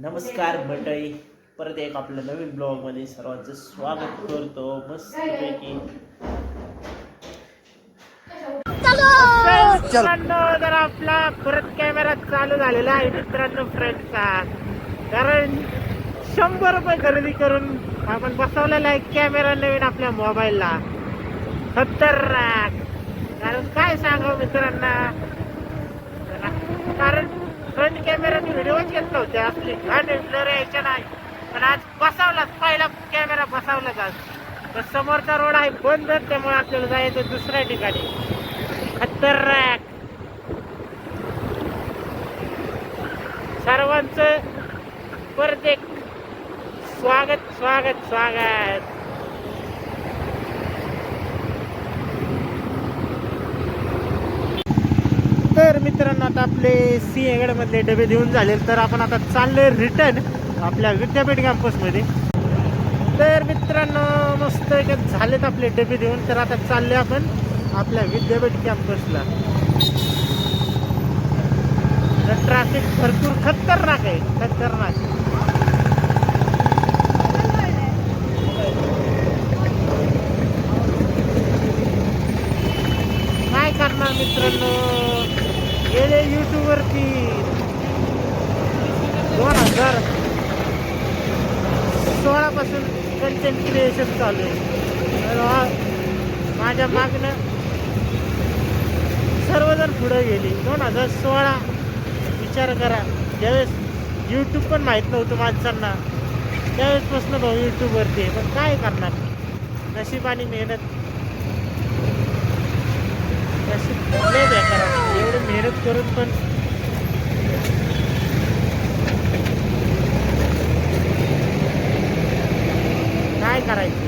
नमस्कार मंडळी, परत एक आपल्या नवीन ब्लॉगमध्ये सर्वांचं स्वागत करतो. मस्तपैकी तर आपला परत कॅमेरा चालू झालेला आहे मित्रांनो फ्रेंडचा. कारण 100 रुपये खरेदी करून आपण बसवलेला आहे कॅमेरा नवीन आपल्या मोबाईलला. खतरनाक. कारण काय सांगावं मित्रांना, कारण फ्रंट कॅमेराने व्हिडिओच घेत नव्हते, असले घाण ब्लर यायच्या नाही. पण आज बसवलाच, पहिला कॅमेरा बसवलाच आज. तर समोरचा रोड आहे बंद, त्यामुळे आपल्याला जायचं दुसऱ्या ठिकाणी. खतरनाक. सर्वांचं परत एक स्वागत स्वागत स्वागत. तर मित्रांनो, आता आपले सिंहगडमधले डबे देऊन झाले, तर आपण आता चाललोय रिटर्न आपल्या विद्यापीठ कॅम्पसमध्ये. तर मित्रांनो, मस्त झालेत आपले डबे देऊन, तर आता चाललोय आपण आपल्या विद्यापीठ कॅम्पसला. तर ट्रॅफिक भरपूर खतरनाक आहे, खतरनाक. काय करणार मित्रांनो, गेले यूट्यूबवरती 2016 पासून कंटेंट क्रिएशन चालू आहे. माझ्या मागणं सर्वजण पुढे गेली. 2016 विचार करा, ज्यावेळेस यूट्यूब पण माहीत नव्हतं माणसांना, त्यावेळेसपासून भाऊ यूट्यूबवरती आहे. पण काय करणार, नशीब आणि मेहनत. लय बेकार आहे, एवढी मेहनत करून पण काय करायचं,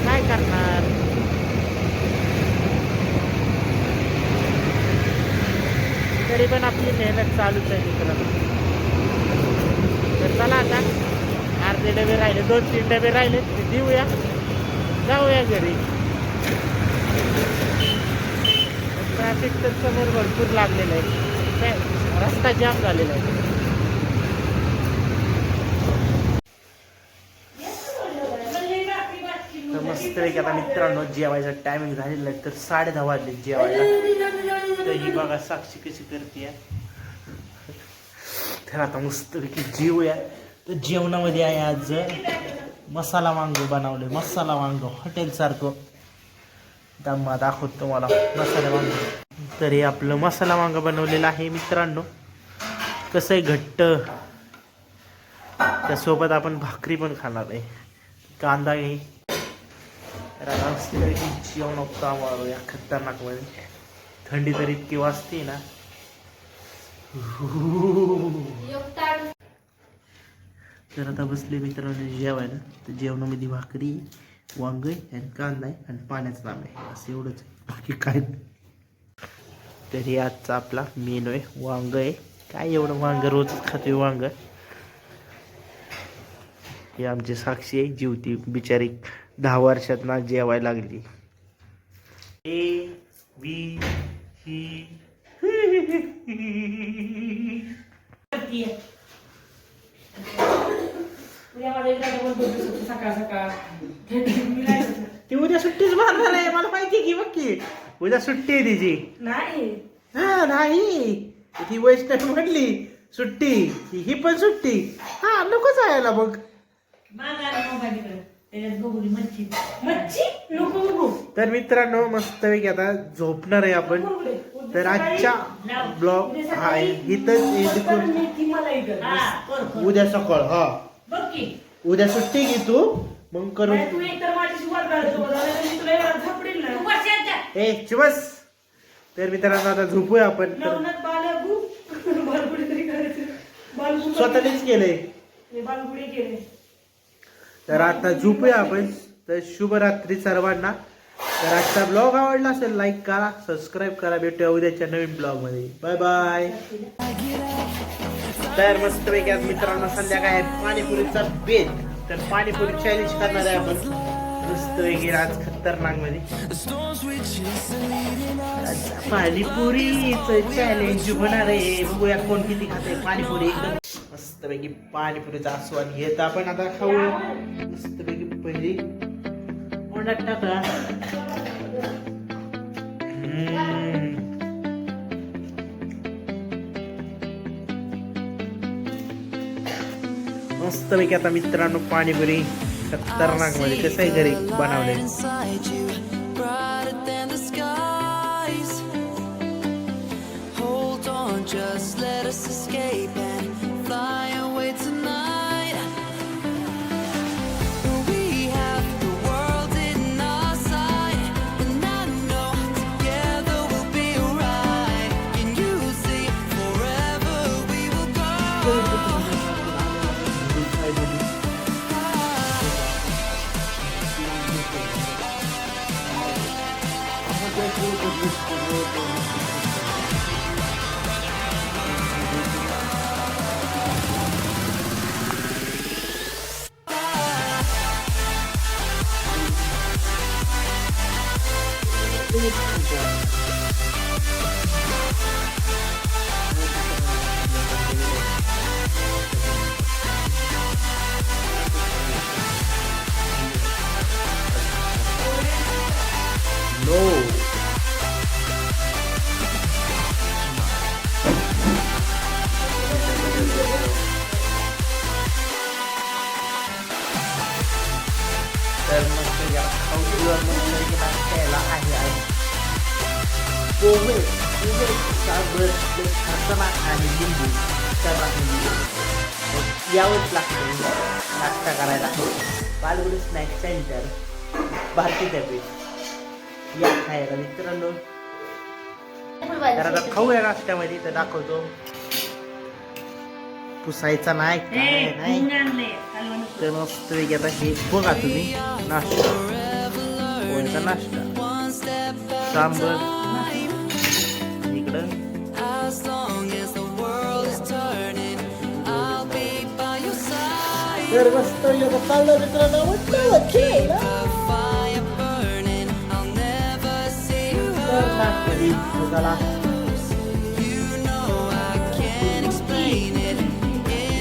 काय करणार. तरी पण आपली मेहनत चालूच आहे मित्रांनो. तर चला, आता अर्धे डबे राहिले, 2-3 डबे राहिले, ते देऊया, जाऊया घरी. ट्रॅफिक तर समोर भरपूर लागलेलं आहे, रस्ता जाम झालेला आहे. तर मस्त आहे की आता मित्रांनो, जेवायचा टायमिंग झालेला आहे. तर 10:30 वाजले जेवायला. तर ही बघा साक्षी कशी करते. तर आता मस्तपैकी जेवूया. तर जेवणामध्ये आहे आज मसाला वांग बनवले, मसाला वांग हॉटेलसारखं. दम्मा दाखवतो तुम्हाला मसाला वांग. तर हे आपलं मसाला वांग बनवलेलं आहे मित्रांनो. कसं आहे, घट्ट. त्यासोबत आपण भाकरी पण खाणार आहे, कांदा आहे. तर आता जेवण मारूया खतरनाक मध्ये. थंडी तर इतकी वाजते ना. तर आता बसले मित्रांनो जेवायला. तर जेवणामध्ये भाकरी, वांग आणि कांदा आहे आणि पाण्याचं नाम आहे, असं एवढंच आहे, बाकी काय. तर हे आजचा आपला मेनू आहे, वांग आहे. काय एवढं वांग, रोजच खातोय वांग. हे आमची साक्षी आहे, जीवती बिचारी 10 वर्षात ना जेवायला लागली. ए बी ही ती उद्या सुट्टीच मारणार आहे, मला माहिती की. बघ की, उद्या सुट्टी आहे तिची. नाही ती वैष्णव म्हटली सुट्टी, ही पण सुट्टी. हा, नको जायला मग. तर मित्रांनो, मस्त पैकी आता झोपणार आहे आपण. तर आजच्या ब्लॉग हा इथंच. उद्या सकाळ, हा उद्या सुट्टी घे तू, मग करून. ए चिवस. तर मित्रांनो, आता झोपूया आपण. स्वतःनेच केलंय. तर आता झोपूया आपण. तर शुभरात्री सर्वांना. तर आजचा ब्लॉग आवडला असेल, लाईक करा, सबस्क्राईब करा. भेटूया उद्याच्या नवीन ब्लॉग मध्ये. Bye bye. तर मस्त पैकी आज मित्रांनो संध्याकाळी पाणीपुरीचा बेत. तर पाणीपुरी चॅलेंज करणार आहे आपण मस्त पैकी आज खतरनाक मध्ये. पाणीपुरीच चॅलेंज होणार आहे, बघूया कोण किती खाते पाणीपुरी. मस्तपैकी पाणीपुरीचा आस्वाद घेत आपण आता खाऊ. मस्तपैकी पहिली तोंडात टाका. मस्तपैकी आता मित्रांनो पाणीपुरी खतरनाक मध्ये कसं आहे घरी बनवले. Just let us escape and fly away tonight. We have the world in our sight, and I know together we'll be right. Can you see forever we will go? No. तर मस्त या खाऊवर मस्त नाश्त्याला आहे पोहे साबर खतरनाक आणि लिंबू यावंच लागतं नाश्ता करायला. पालगुडी स्नॅक सेंटर भारती डबे या खायला मित्रांनो. तर आता खाऊया नाश्त्यामध्ये तर दाखवतो. पुसायचा नाही काय नाही. तर मस्त आता हे बघा तुम्ही नाश्ता पोह्याचा नाश्ता सांबर इकडं तर मस्त चाललं मित्रांनो.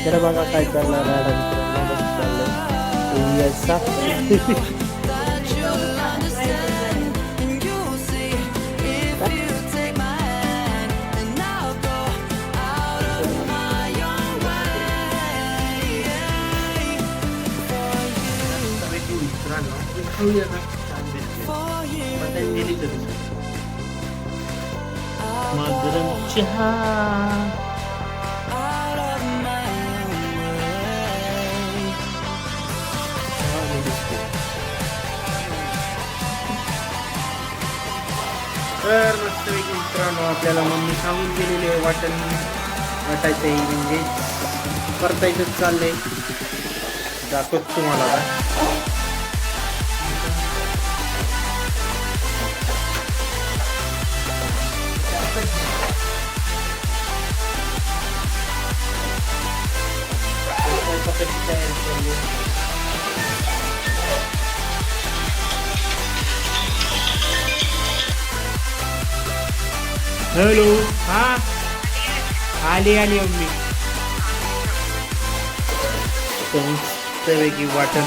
तर बघा काय चालणार गरम चहा तर मस्तपैकी मित्रांनो आपल्याला मम्मी सांगून गेलेली आहे वाटायचं आहे म्हणजे परतायचंच चाललंय. दाखवत तुम्हाला आता. हॅलो हा आली मम्मी. मस्तपैकी वाटण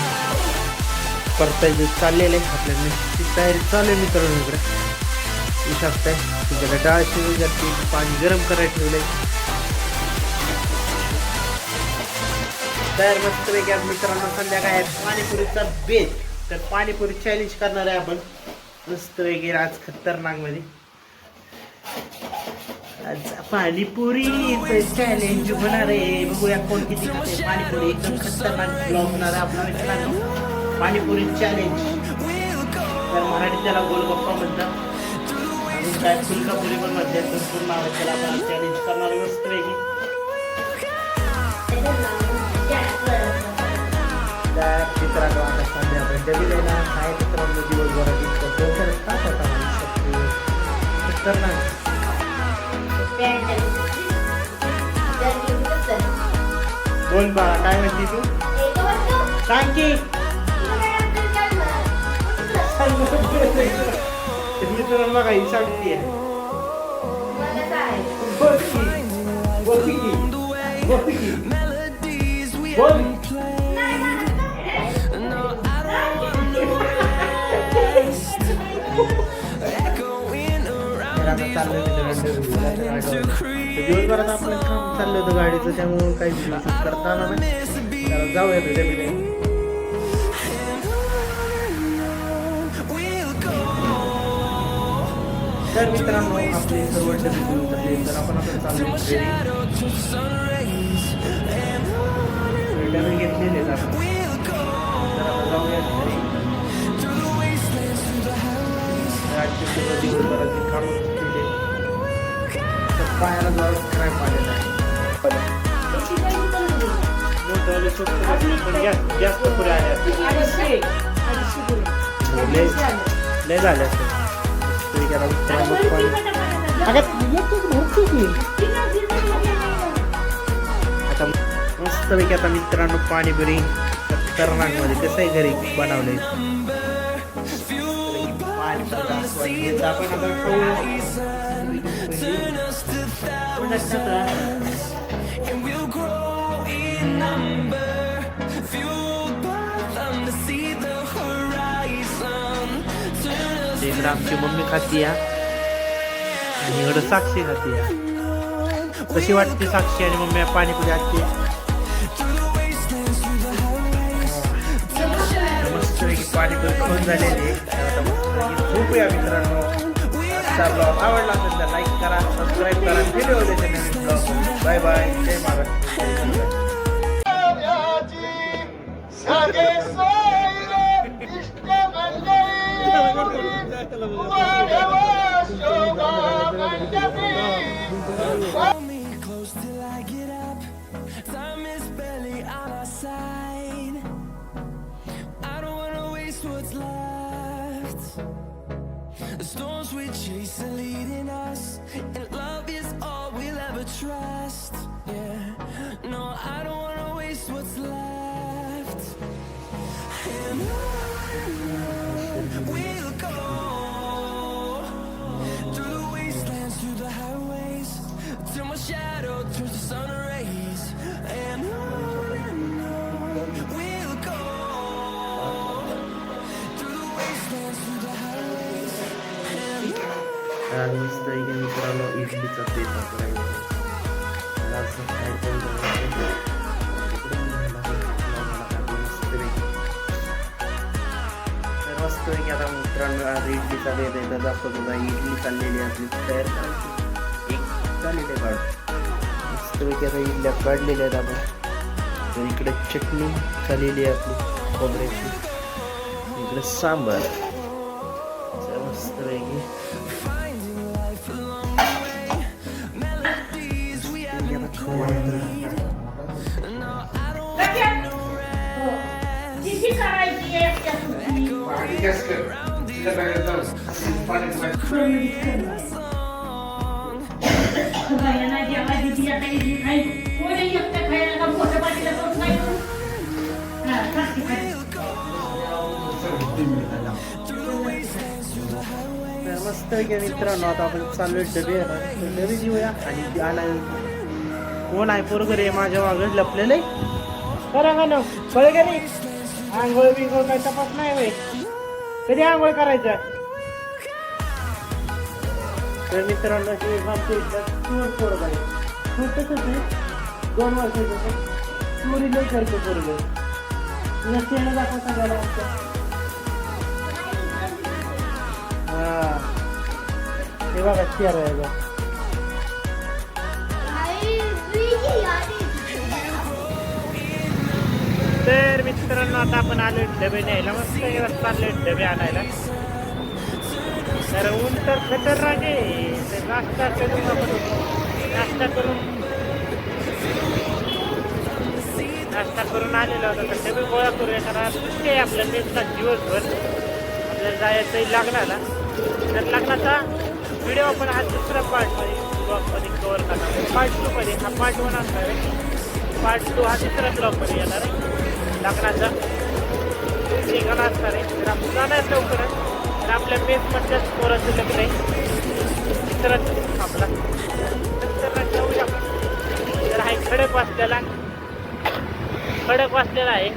परतायचं चाललेलं आहे. आपल्या निश्चित तयारी चालू आहे मित्रांनो. इकडे येऊ शकताय तिकडे डाळ शिजून जाते. पाणी गरम करायला ठेवलंय. तर मस्तपैकी आज मित्रांनो संध्याकाळी पाणीपुरीचा बेत. तर पाणीपुरी चॅलेंज करणार आहे आपण मस्तपैकी आज खतरनाक मध्ये. आज पाणीपुरीचं चॅलेंज होणार आहे. बघूया कोण किती खाते पाणीपुरी. एकदम खतरनाक ब्लॉग होणार आहे आपला मित्रांनो. पाणीपुरी चॅलेंज. तर मराठी त्याला गोलगप्पा म्हणतात आणि काय फुलकापुरी पण म्हणतात. तर पूर्ण त्याला आपण चॅलेंज करणार आहे मस्तपैकी. त्या चित्राला आता संध्याकाळी डबी देणार काय मित्रांनो. दिवसभरात इतकं डोक्याला ताप होता खतरनाक. बोल बा काय म्हणते तू सांग की. मित्रांनो काही सांगते बोल की दिवसभरात आपण काम चाललं होतं गाडीचं, त्यामुळं काही शूट करता आला नाही. तर जाऊया तुझ्या बिने. तर मित्रांनो आपले सर्व डबे घेऊन झाले, तर आपण आता चाललो डबे घेतलेले आहेत आपण. तर आता जाऊया घरी. आजचे सगळं दिवसभराचे काम केले, तर पायाला जरा क्रॅम्प आलेला आहे. मोठं स्वस्त पण जास्त पुढे आले लय झाले असते. आता मस्तपैकी आता मित्रांनो पाणीपुरी खतरनाक मध्ये कसं आहे घरी बनवलंय. इकडं आमची मम्मी खाती आणि इकडं साक्षी खाती. कशी वाटते साक्षी आणि मम्मी पाणीपुरी आजची? मस्तपैकी पाणीपुरी खाऊन झालेली. झोपूया मित्रांनो. आजचा ब्लॉग आवडला असेल तर लाईक करा, सबस्क्राईब करा, video Naveen blog. Bye bye, Jai Maharashtra. Hold me close till I get up. Time is barely on our side. I don't wanna waste what's left. The storms we chase are leading us, and love is all we'll ever trust. Yeah, no, I don't wanna waste what's left. And on we'll go. Till my shadow turns to sun rays, and on we'll go. Through the wastelands, through the highways, and आज मस्त एक मित्रांनो इडलीचा बेत करायचा. मस्तपैकी आता मित्रांनो आज इडलीचा बेत आहे. तर दाखवतो बघा इडली चाललेली आपली तयार करायची. चालेल काढ मस्तपैकी आता इडल्या काढलेल्या आहेत आपण. तर इकडे चटणी झालेली आहे आपली खोबऱ्याची, इकडे सांबार मस्तपैकी. मस्त मित्रांनो आता आपण चाललोय डबे. डबे घेऊया आणि आणाय कोण आहे पोरगं रे माझ्या मागं लपलेलं आहे. करा का ना कळे का नाही? आंघोळ बिंघोळ काही तपास नाही होय. कधी आंघोळ करायचं? तर मित्रांनो हे आमच्या इथलं पोरगं आहे. छोटंच आहे, 2 वर्षाचं. चोरी नाही करतो पोरगं. तुला शेण दाखवता गेला आमच्या. हा हे बघा चेअर आहे. तर मित्रांनो आता आपण आलो डबे न्यायला. मस्त चालले डबे आणायला. तर ऊन तर खतरनाक आहे. तर नाश्ता करून आलेला होता. तर डबे गोळा करूया. कारण सुट्टी आहे आपल्या देशला दिवसभर. आपल्याला जायचंही लग्नाला. तर लग्नाचा व्हिडिओ आपण हा दुसरा पार्टमध्ये ब्लॉगमध्ये कवर करणार. पार्ट 2 मध्ये. हा पार्ट 1 असणार आहे. पार्ट 2 हा दुसऱ्या ब्लॉगमध्ये येणार आहे. लग्नाचा निघाला असणार आहे. तर आपण जाणार लवकरच. तर आपल्या मेसमधल्याच पोराचं लग्न आहे. मित्राचं आपला. नंतर जाऊया. तर हा खडक वाचलेला आहे.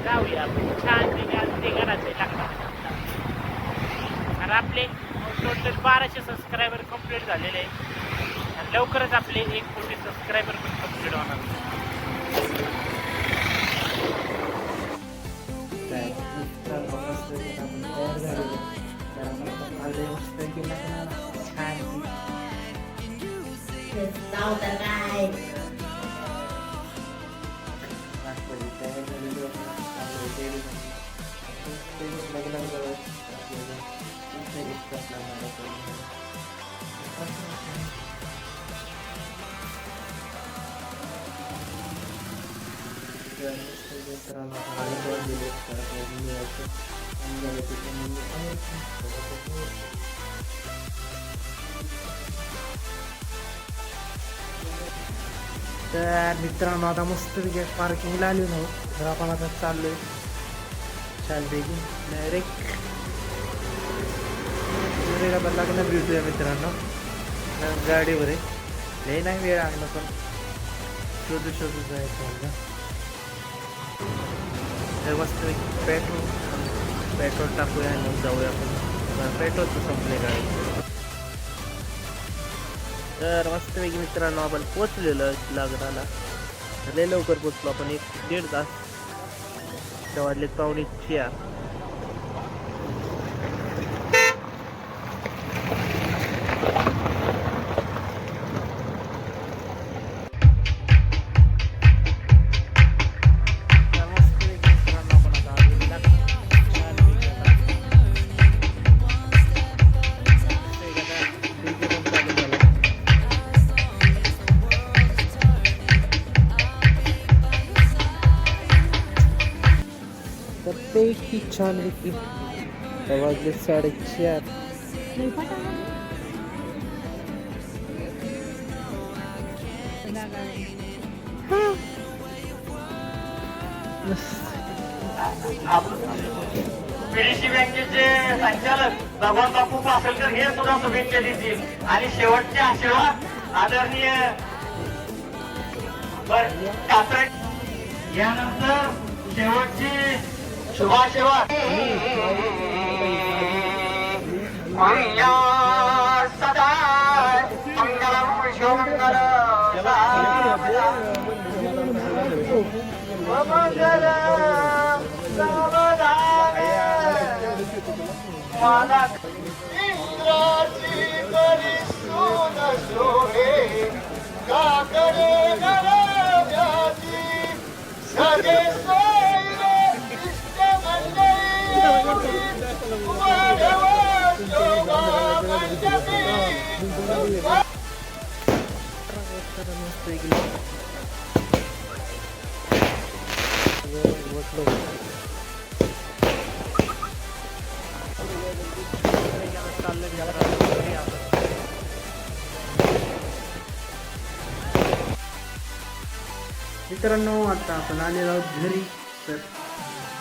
जाऊया आपण छान निघाणाचं आहे लग्नात. कारण आपले टोटल 1200 सबस्क्रायबर कंप्लीट झालेले आहे. लवकरच आपले 1 कोटी सबस्क्रायबर पण कंप्लीट होणार. Tao ta gai. तर मित्रांनो आता मस्त पार्किंगला आली ना, तर आपण आता चाललोय छानपैकी डायरेक्ट लग्न भेटूया मित्रांनो. गाडीवर आहे, लय नाही वेळ लागला पण शोधू जायचं मला. तर मस्त पेट्रोल टाकूया आणि जाऊया आपण. पेट्रोलचं संपले गाडी. तर मस्तपैकी मित्रांनो आपण पोचलेलो लग्नाला. लय लवकर पोचलो आपण, 1-1.5 तास. वाजले 3:45. पैकी छान पैकी वाजले 4:30. पीडीसी बँकेचे संचालक भगवान बापू पासलकर हे सुद्धा शुभेच्छा देतील. आणि शेवटचे आशीर्वाद आदरणीय कात्रे यानंतर शेवटची शुभाशीर्वाद सदा मंगलम शिवमंगल इंद्राची परिसून शोभे काकडे गळ्याची सगळे सोयरे इष्ट मंडळी वाढवा शोभा मंडपी. मित्रांनो आता आपण आलेलो आहोत घरी. तर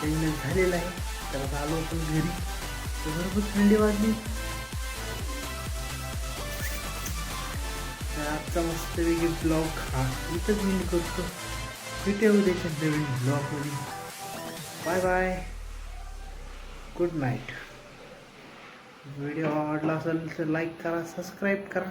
पेमेंट झालेलं आहे, तर आता आलो आपण घरी. तर भरपूर थंडी वाजली. तर आजचा मस्तपैकी ब्लॉग हा इथंच मी करतो. भेटूया उद्याच्या नवीन ब्लॉगमध्ये. Bye bye, good night. Video आवडला असेल तर लाईक करा, सबस्क्राईब करा.